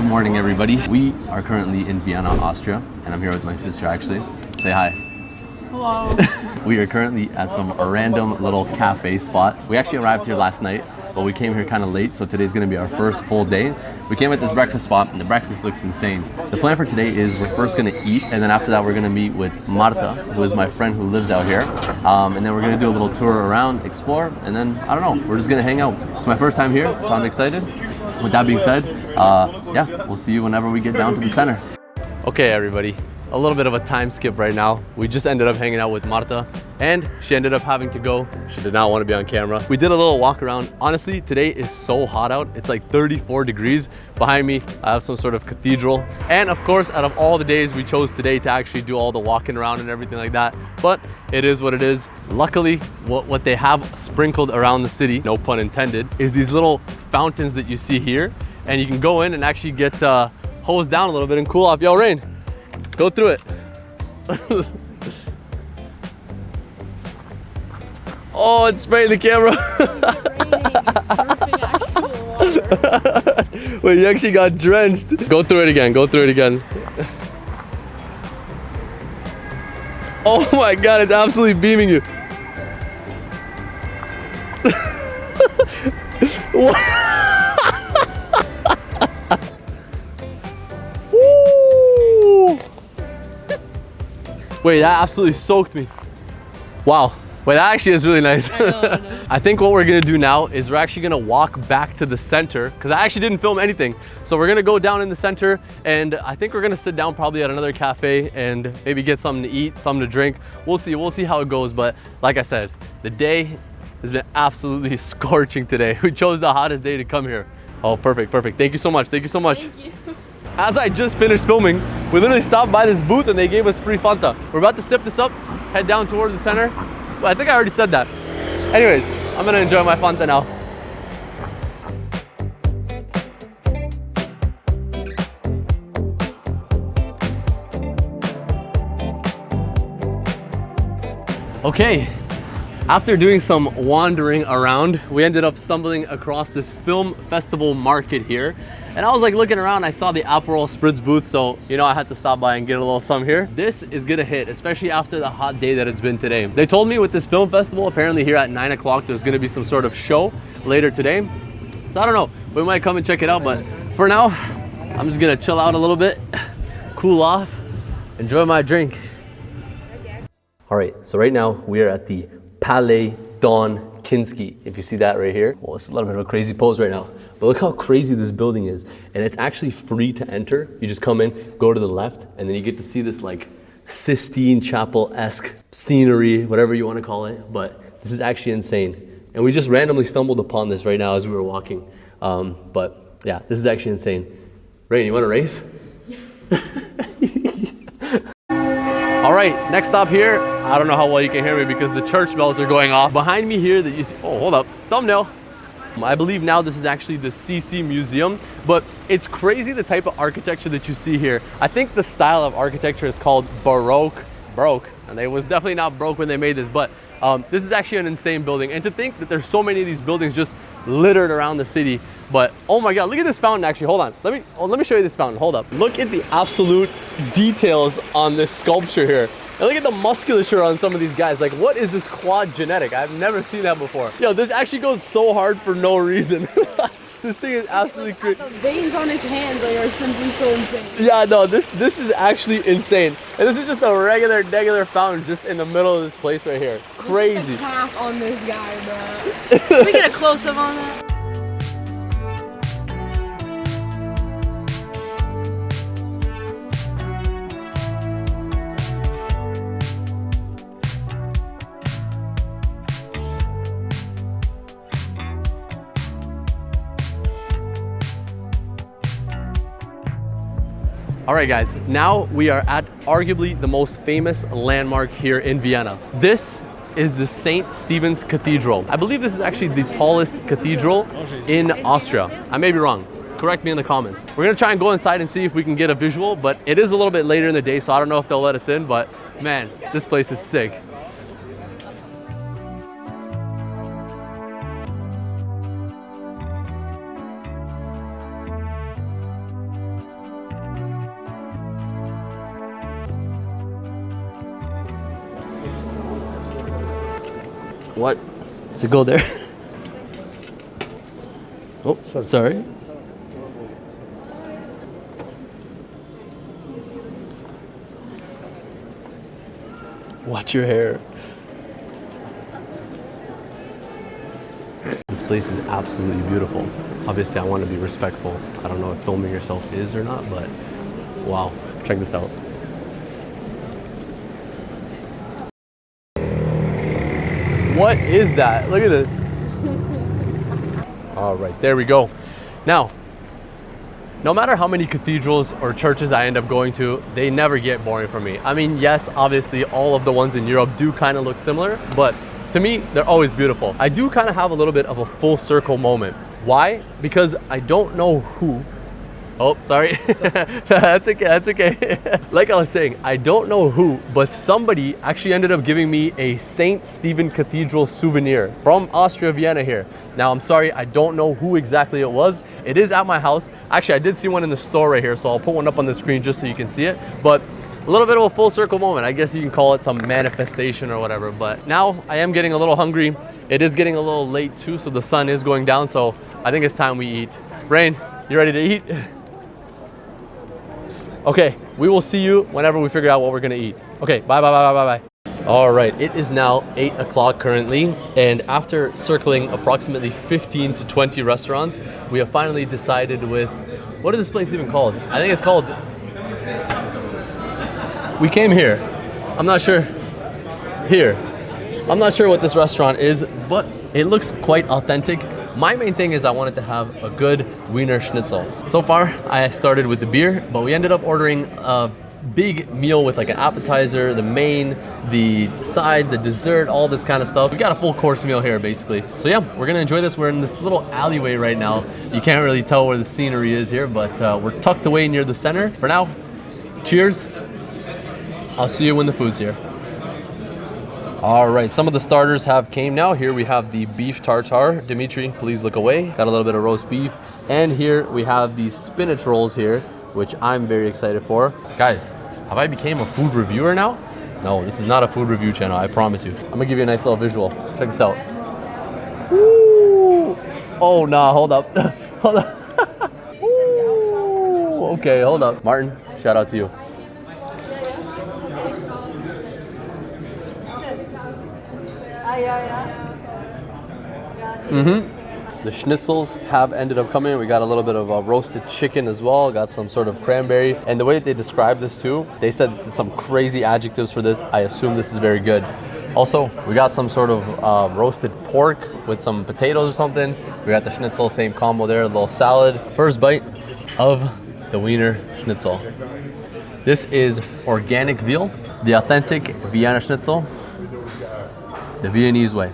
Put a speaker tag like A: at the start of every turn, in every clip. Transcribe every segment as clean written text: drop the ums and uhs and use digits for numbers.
A: Good morning, everybody. We are currently in Vienna, Austria, and I'm here with my sister, actually. Say hi.
B: Hello.
A: We are currently at some random little cafe spot. We actually arrived here last night, but we came here kind of late, so today's gonna be our first full day. We came at this breakfast spot, and the breakfast looks insane. The plan for today is we're first gonna eat, and then after that we're gonna meet with Marta, who is my friend who lives out here. And then we're gonna do a little tour around, explore, and then, I don't know, we're just gonna hang out. It's my first time here, so I'm excited. With that being said, yeah, we'll see you whenever we get down to the center. Okay, everybody. A little bit of a time skip right now. We just ended up hanging out with Marta and she ended up having to go. She did not want to be on camera. We did a little walk around. Honestly, today is so hot out. It's like 34 degrees. Behind me, I have some sort of cathedral. And of course, out of all the days, we chose today to actually do all the walking around and everything like that. But it is what it is. Luckily, what they have sprinkled around the city, no pun intended, is these little fountains that you see here. And you can go in and actually get hosed down a little bit and cool off. Yo, Rain. Go through it. Oh, it's spraying the camera. Wait, you actually got drenched. Go through it again. Go through it again. Oh my God, it's absolutely beaming you. What? Wait, that absolutely soaked me. Wow. Wait, that actually is really nice. I know. I think what we're gonna do now is we're actually gonna walk back to the center because I actually didn't film anything. So we're gonna go down in the center and I think we're gonna sit down probably at another cafe and maybe get something to eat, something to drink. We'll see how it goes. But like I said, the day has been absolutely scorching today. We chose the hottest day to come here. Oh, perfect, perfect. Thank you so much. Thank you so much. Thank you. As I just finished filming, we literally stopped by this booth and they gave us free Fanta. We're about to sip this up, head down towards the center. Well, I think I already said that. Anyways, I'm gonna enjoy my Fanta now. Okay. After doing some wandering around, we ended up stumbling across this film festival market here. And I was like looking around, I saw the Aperol Spritz booth, so you know I had to stop by and get a little some here. This is gonna hit, especially after the hot day that it's been today. They told me with this film festival, apparently here at 9 o'clock, there's gonna be some sort of show later today. So I don't know, we might come and check it out, but for now, I'm just gonna chill out a little bit, cool off, enjoy my drink. All right, so right now we are at the Palais Don Kinski, if you see that right here. Well, it's a little bit of a crazy pose right now, but look how crazy this building is. And it's actually free to enter. You just come in, go to the left, and then you get to see this like Sistine Chapel-esque scenery, whatever you want to call it. But this is actually insane. And we just randomly stumbled upon this right now as we were walking. But yeah, this is actually insane. Rain, you want to race? All right, next stop here. I don't know how well you can hear me because the church bells are going off. Behind me here that you see, oh, hold up, thumbnail. I believe now this is actually the CC Museum, but it's crazy the type of architecture that you see here. I think the style of architecture is called Baroque, and it was definitely not broke when they made this, but this is actually an insane building. And to think that there's so many of these buildings just littered around the city. But oh my God, look at this fountain actually, hold on. Let me show you this fountain, hold up. Look at the absolute details on this sculpture here. And look at the musculature on some of these guys. Like, what is this quad genetic? I've never seen that before. Yo, this actually goes so hard for no reason. This thing is absolutely crazy.
B: The veins on his hands are simply so insane.
A: Yeah, no, this is actually insane. And this is just a regular fountain just in the middle of this place right here. Crazy.
B: Look at the path on this guy, bro. Can we get a close-up on that?
A: All right, guys, now we are at arguably the most famous landmark here in Vienna. This is the St.Stephen's Cathedral. I believe this is actually the tallest cathedral in Austria. I may be wrong. Correct me in the comments. We're gonna try and go inside and see if we can get a visual, but it is a little bit later in the day, so I don't know if they'll let us in, but man, this place is sick. What? Does it go there? Oh, sorry. Watch your hair. This place is absolutely beautiful. Obviously, I want to be respectful. I don't know if filming yourself is or not, but wow, check this out. What is that? Look at this. All right, there we go. Now, no matter how many cathedrals or churches I end up going to, they never get boring for me. I mean, yes, obviously all of the ones in Europe do kind of look similar, but to me, they're always beautiful. I do kind of have a little bit of a full circle moment. Why? Because I don't know who. Oh, sorry. That's okay, that's okay. Like I was saying, I don't know who, but somebody actually ended up giving me a St.Stephen Cathedral souvenir from Austria, Vienna here. Now, I'm sorry, I don't know who exactly it was. It is at my house. Actually, I did see one in the store right here, so I'll put one up on the screen just so you can see it. But a little bit of a full circle moment. I guess you can call it some manifestation or whatever. But now I am getting a little hungry. It is getting a little late too, so the sun is going down. So I think it's time we eat. Rain, you ready to eat? Okay, we will see you whenever we figure out what we're gonna eat. Okay, bye, bye, bye, bye, bye, bye. All right, it is now 8 o'clock currently, and after circling approximately 15 to 20 restaurants, we have finally decided with, what is this place even called? I think it's called, we came here. I'm not sure, here. I'm not sure what this restaurant is, but it looks quite authentic. My main thing is I wanted to have a good Wiener Schnitzel. So far, I started with the beer, but we ended up ordering a big meal with like an appetizer, the main, the side, the dessert, all this kind of stuff. We got a full course meal here, basically. So yeah, we're gonna enjoy this. We're in this little alleyway right now. You can't really tell where the scenery is here, but we're tucked away near the center. For now, cheers. I'll see you when the food's here. All right, some of the starters have came now. Here we have the beef tartare. Dimitri, please look away. Got a little bit of roast beef. And here we have the spinach rolls here, which I'm very excited for. Guys, have I became a food reviewer now? No, this is not a food review channel, I promise you. I'm gonna give you a nice little visual. Check this out. Woo! Oh, nah, hold up. Hold up. Woo! Okay, hold up. Martin, shout out to you. The schnitzels have ended up coming. We got a little bit of roasted chicken as well. Got some sort of cranberry. And the way that they described this too, they said some crazy adjectives for this. I assume this is very good. Also, we got some sort of roasted pork with some potatoes or something. We got the schnitzel, same combo there, a little salad. First bite of the Wiener Schnitzel. This is organic veal, the authentic Vienna Schnitzel, the Viennese way.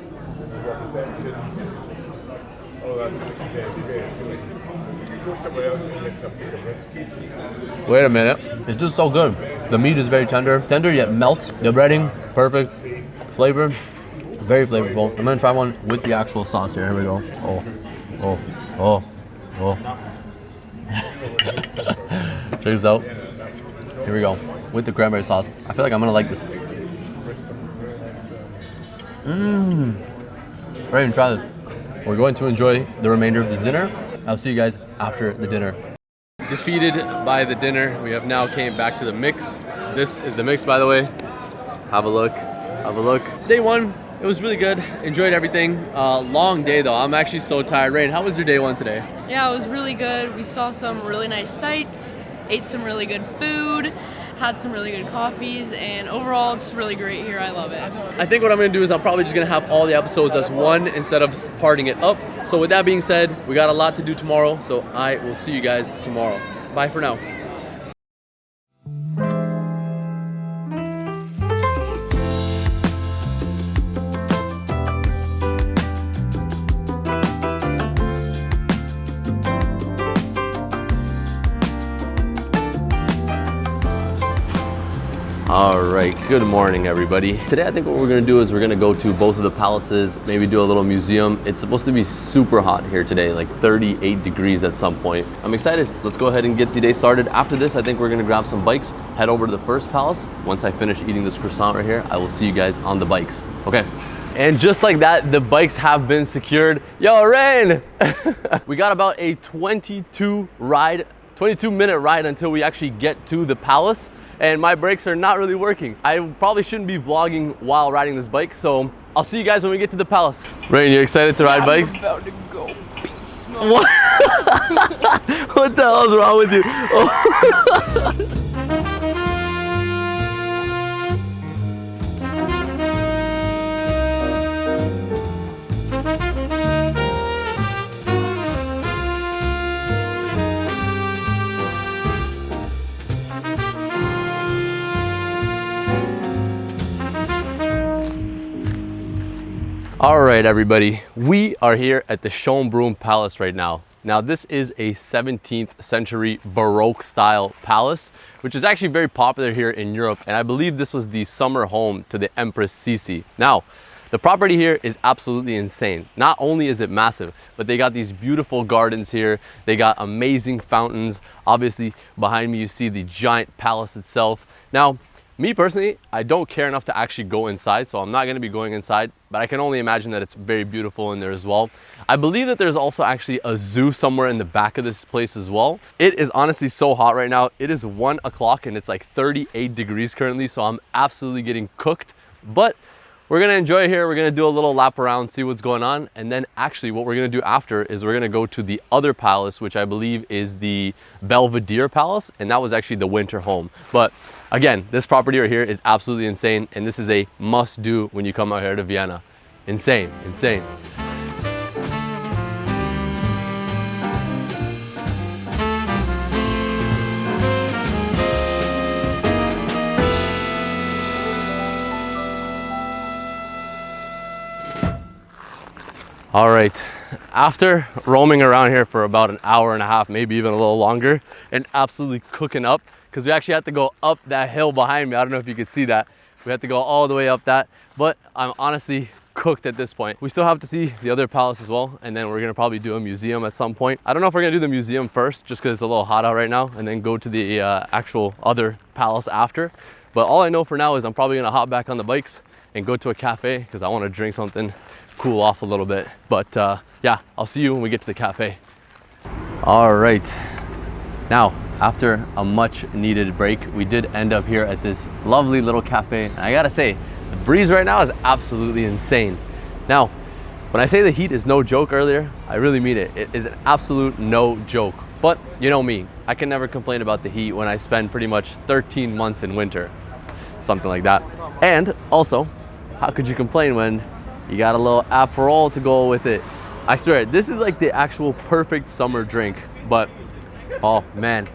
A: Wait a minute, it's just so good. The meat is very tender yet melts. The breading, perfect. Flavor, very flavorful. I'm gonna try one with the actual sauce here. Here we go. Oh. Check this out. Here we go, with the cranberry sauce. I feel like I'm gonna like this. Ready to try this. We're going to enjoy the remainder of this dinner. I'll see you guys after the dinner. Defeated by the dinner, we have now came back to the mix. This is the mix, by the way. Have a look. Day one, it was really good. Enjoyed everything. Long day though. I'm actually so tired. Rain, how was your day one today?
B: Yeah, it was really good. We saw some really nice sights, ate some really good food, had some really good coffees, and overall just really great here. I love it.
A: I think what I'm gonna do is I'm probably just gonna have all the episodes as one instead of parting it up. So with that being said, we got a lot to do tomorrow, so I will see you guys tomorrow. Bye for now. All right, good morning everybody. Today I think what we're gonna do is we're gonna go to both of the palaces, maybe do a little museum. It's supposed to be super hot here today, like 38 degrees at some point. I'm excited. Let's go ahead and get the day started. After this, I think we're gonna grab some bikes, head over to the first palace. Once I finish eating this croissant right here, I will see you guys on the bikes. Okay, And just like that, the bikes have been secured. Yo, Rain! We got about a 22-minute ride until we actually get to the palace. And my brakes are not really working. I probably shouldn't be vlogging while riding this bike, so I'll see you guys when we get to the palace. Rain, you excited to ride bikes?
B: I'm about to go beast mode.
A: What? What the hell is wrong with you? Oh. All right, everybody, we are here at the Schönbrunn Palace right now. Now, this is a 17th century Baroque style palace, which is actually very popular here in Europe. And I believe this was the summer home to the Empress Sisi. Now, the property here is absolutely insane. Not only is it massive, but they got these beautiful gardens here. They got amazing fountains. Obviously, behind me, you see the giant palace itself. Now, me personally, I don't care enough to actually go inside, so I'm not going to be going inside, but I can only imagine that it's very beautiful in there as well. I believe that there's also actually a zoo somewhere in the back of this place as well. It is honestly so hot right now. It is 1 o'clock and it's like 38 degrees currently, so I'm absolutely getting cooked, but we're gonna enjoy it here. We're gonna do a little lap around, see what's going on. And then actually what we're gonna do after is we're gonna go to the other palace, which I believe is the Belvedere Palace. And that was actually the winter home. But again, this property right here is absolutely insane. And this is a must do when you come out here to Vienna. Insane, insane. All right, after roaming around here for about an hour and a half, maybe even a little longer, and absolutely cooking up, because we actually had to go up that hill behind me. I don't know if you could see that. We had to go all the way up that, but I'm honestly cooked at this point. We still have to see the other palace as well, and then we're gonna probably do a museum at some point. I don't know if we're gonna do the museum first, just because it's a little hot out right now, and then go to the actual other palace after. But all I know for now is I'm probably gonna hop back on the bikes and go to a cafe, because I wanna drink something, cool off a little bit. But yeah, I'll see you when we get to the cafe. All right, now after a much needed break, we did end up here at this lovely little cafe. And I gotta say, the breeze right now is absolutely insane. Now, when I say the heat is no joke earlier, I really mean it. It is an absolute no joke. But you know me, I can never complain about the heat when I spend pretty much 13 months in winter, something like that. And also, how could you complain when you got a little Aperol to go with it? I swear, this is like the actual perfect summer drink, but oh man,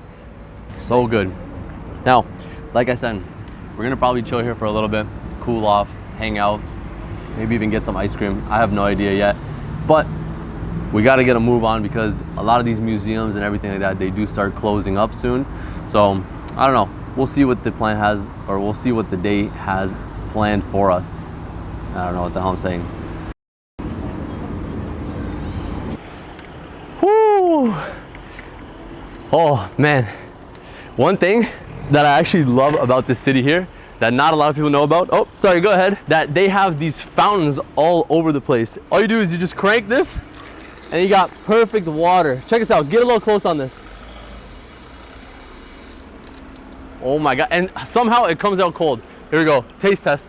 A: so good. Now, like I said, we're gonna probably chill here for a little bit, cool off, hang out, maybe even get some ice cream. I have no idea yet, but we gotta get a move on because a lot of these museums and everything like that, they do start closing up soon. So I don't know, we'll see what the plan has, or we'll see what the day has planned for us. I don't know what the hell I'm saying. Whoo! Oh man, one thing that I actually love about this city here that not a lot of people know about, oh sorry, go ahead, that they have these fountains all over the place. All you do is you just crank this and you got perfect water. Check this out, get a little close on this. Oh my God, and somehow it comes out cold. Here we go, taste test.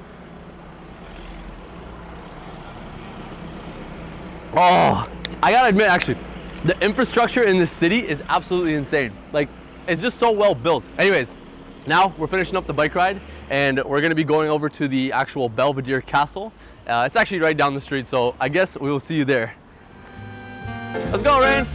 A: Oh, I gotta admit, actually, the infrastructure in this city is absolutely insane. Like, it's just so well built. Anyways, now we're finishing up the bike ride and we're gonna be going over to the actual Belvedere Castle. It's actually right down the street, so I guess we will see you there. Let's go, Rain.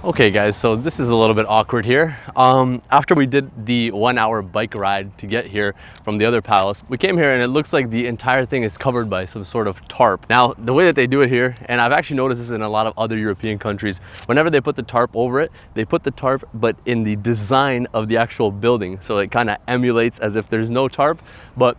A: Okay guys, so this is a little bit awkward here. After we did the 1 hour bike ride to get here from the other palace, we came here and it looks like the entire thing is covered by some sort of tarp. Now, the way that they do it here, and I've actually noticed this in a lot of other European countries, whenever they put the tarp over it, they put the tarp but in the design of the actual building. So it kind of emulates as if there's no tarp, but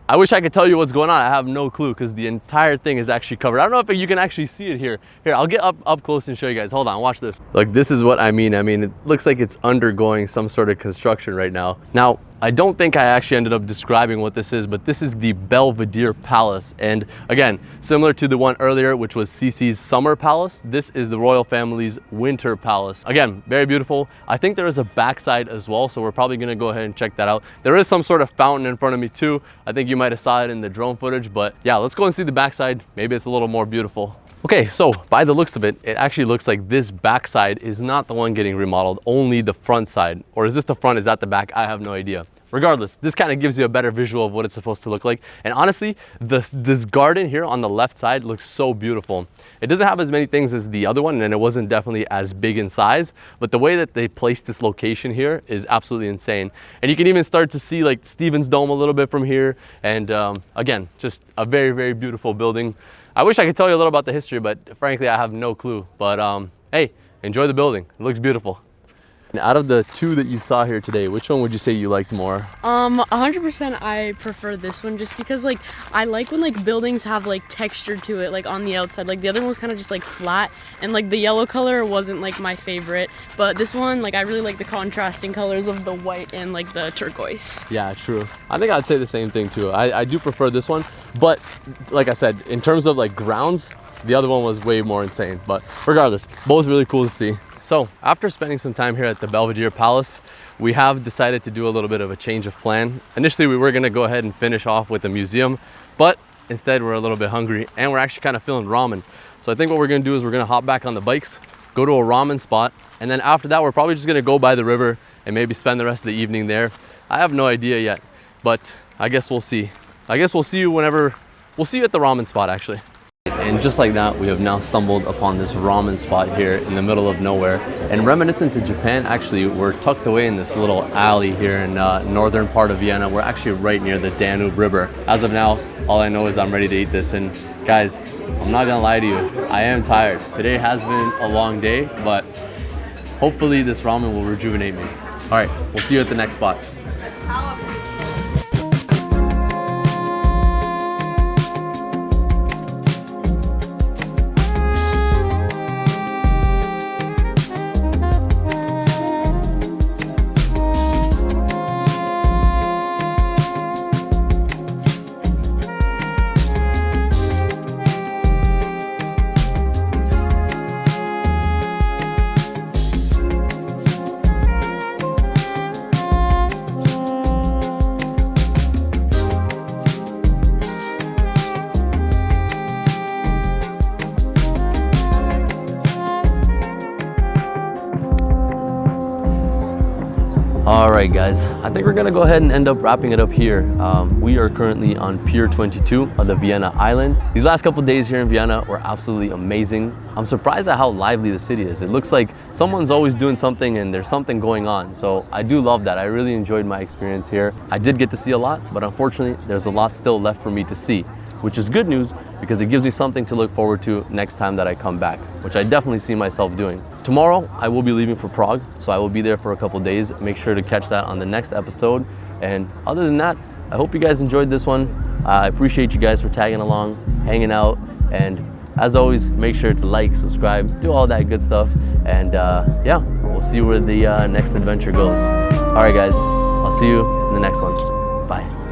A: I wish I could tell you what's going on. I have no clue because the entire thing is actually covered. I don't know if you can actually see it here. Here, I'll get up close and show you guys. Hold on, watch this. Look, this is what I mean. I mean, it looks like it's undergoing some sort of construction right now. Now, I don't think I actually ended up describing what this is, but this is the Belvedere Palace. And again, similar to the one earlier, which was Cece's Summer Palace, this is the royal family's Winter Palace. Again, very beautiful. I think there is a backside as well, so we're probably gonna go ahead and check that out. There is some sort of fountain in front of me too. I think you might have saw it in the drone footage, but yeah, let's go and see the backside. Maybe it's a little more beautiful. Okay, so by the looks of it, it actually looks like this backside is not the one getting remodeled, only the front side. Or is this the front, is that the back? I have no idea. Regardless, this kind of gives you a better visual of what it's supposed to look like. And honestly, this garden here on the left side looks so beautiful. It doesn't have as many things as the other one, and it wasn't definitely as big in size, but the way that they placed this location here is absolutely insane. And you can even start to see like Stephen's Dome a little bit from here. And again, just a very, very beautiful building. I wish I could tell you a little about the history, but frankly, I have no clue. But hey, enjoy the building. It looks beautiful. And out of the two that you saw here today, which one would you say you liked more?
B: 100% I prefer this one just because like I like when like buildings have like texture to it, like on the outside. Like the other one was kind of just like flat, and like the yellow color wasn't like my favorite, but this one, like I really like the contrasting colors of the white and like the turquoise.
A: Yeah, true. I think I'd say the same thing too. I do prefer this one, but like I said, in terms of like grounds, the other one was way more insane. But regardless, both really cool to see. So after spending some time here at the Belvedere Palace, we have decided to do a little bit of a change of plan. Initially, we were gonna go ahead and finish off with the museum, but instead we're a little bit hungry and we're actually kind of feeling ramen. So I think what we're gonna do is we're gonna hop back on the bikes, go to a ramen spot, and then after that, we're probably just gonna go by the river and maybe spend the rest of the evening there. I have no idea yet, but I guess we'll see. I guess we'll see you we'll see you at the ramen spot actually. And just like that, we have now stumbled upon this ramen spot here in the middle of nowhere. And reminiscent to Japan, actually, we're tucked away in this little alley here in northern part of Vienna. We're actually right near the Danube River. As of now, all I know is I'm ready to eat this. And guys, I'm not gonna lie to you, I am tired. Today has been a long day, but hopefully this ramen will rejuvenate me. All right, we'll see you at the next spot. All right, guys, I think we're gonna go ahead and end up wrapping it up here. We are currently on Pier 22 of the Vienna Island. These last couple days here in Vienna were absolutely amazing. I'm surprised at how lively the city is. It looks like someone's always doing something and there's something going on. So I do love that. I really enjoyed my experience here. I did get to see a lot, but unfortunately, there's a lot still left for me to see, which is good news because it gives me something to look forward to next time that I come back, which I definitely see myself doing. Tomorrow, I will be leaving for Prague, so I will be there for a couple days. Make sure to catch that on the next episode. And other than that, I hope you guys enjoyed this one. I appreciate you guys for tagging along, hanging out, and as always, make sure to like, subscribe, do all that good stuff. And yeah, we'll see where the next adventure goes. All right, guys, I'll see you in the next one. Bye.